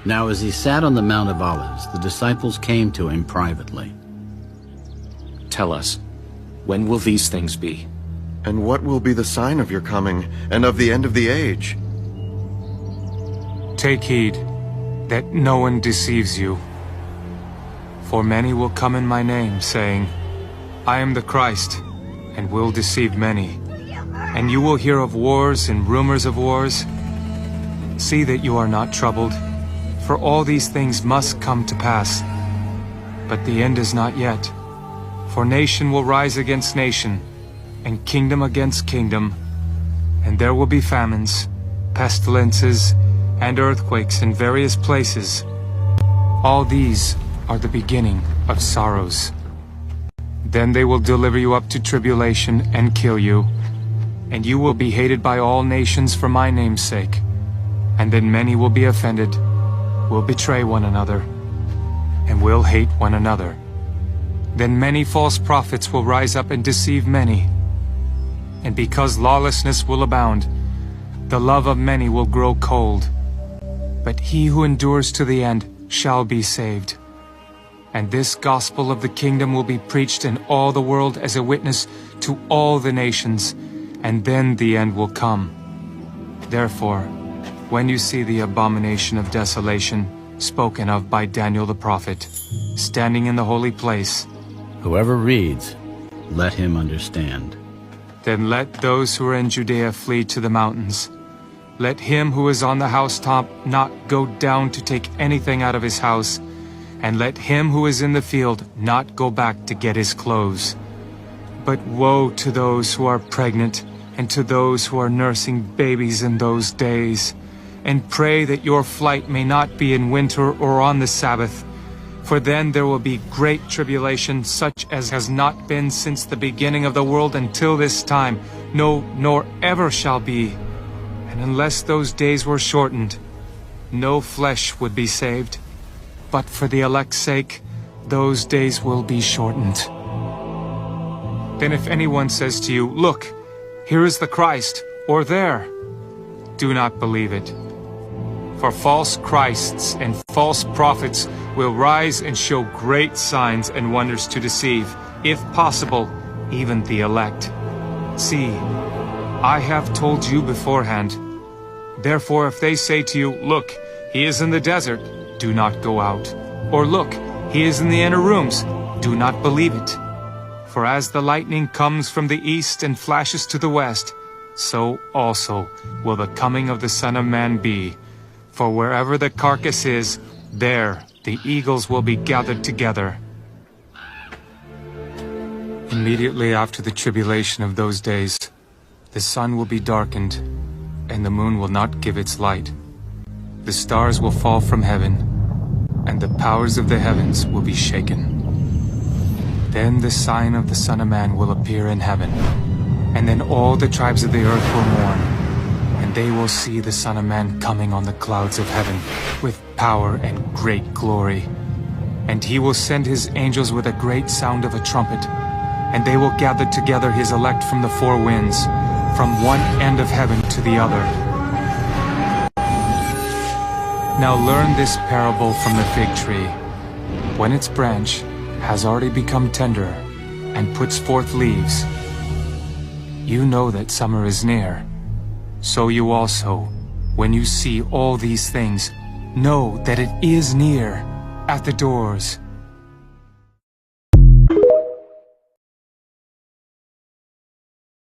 Now as he sat on the Mount of Olives, the disciples came to him privately. Tell us, when will these things be? And what will be the sign of your coming and of the end of the age? Take heed that no one deceives you. For many will come in my name, saying, I am the Christ, and will deceive many. And you will hear of wars and rumors of wars. See that you are not troubled, for all these things must come to pass. But the end is not yet. For nation will rise against nation, and kingdom against kingdom, and there will be famines, pestilences, and earthquakes in various places. All these are the beginning of sorrows. Then they will deliver you up to tribulation and kill you, and you will be hated by all nations for my name's sake. And then many will be offended, will betray one another, and will hate one another. Then many false prophets will rise up and deceive many. And because lawlessness will abound, the love of many will grow cold. But he who endures to the end shall be saved. And this gospel of the kingdom will be preached in all the world as a witness to all the nations, and then the end will come. Therefore, when you see the abomination of desolation spoken of by Daniel the prophet, standing in the holy place, Whoever reads, let him understand. then let those who are in Judea flee to the mountains. Let him who is on the housetop not go down to take anything out of his house, and let him who is in the field not go back to get his clothes. But woe to those who are pregnant, and to those who are nursing babies in those days. And pray that your flight may not be in winter or on the Sabbath, for then there will be great tribulation, such as has not been since the beginning of the world until this time, no, nor ever shall be. And unless those days were shortened, no flesh would be saved. But for the elect's sake, those days will be shortened. Then if anyone says to you, Look, here is the Christ, or there, do not believe it. For false Christs and false prophets will rise and show great signs and wonders to deceive, if possible, even the elect. See, I have told you beforehand. Therefore, if they say to you, Look, he is in the desert, do not go out. Or look, he is in the inner rooms, do not believe it. For as the lightning comes from the east and flashes to the west, so also will the coming of the Son of Man be. For wherever the carcass is, there the eagles will be gathered together. Immediately after the tribulation of those days, the sun will be darkened, and the moon will not give its light. The stars will fall from heaven, and the powers of the heavens will be shaken. Then the sign of the Son of Man will appear in heaven, and then all the tribes of the earth will mourn, and they will see the Son of Man coming on the clouds of heaven with power and great glory. And he will send his angels with a great sound of a trumpet, and they will gather together his elect from the four winds, from one end of heaven to the other. Now learn this parable from the fig tree. When its branch has already become tender and puts forth leaves, you know that summer is near. So you also, when you see all these things, know that it is near, at the doors.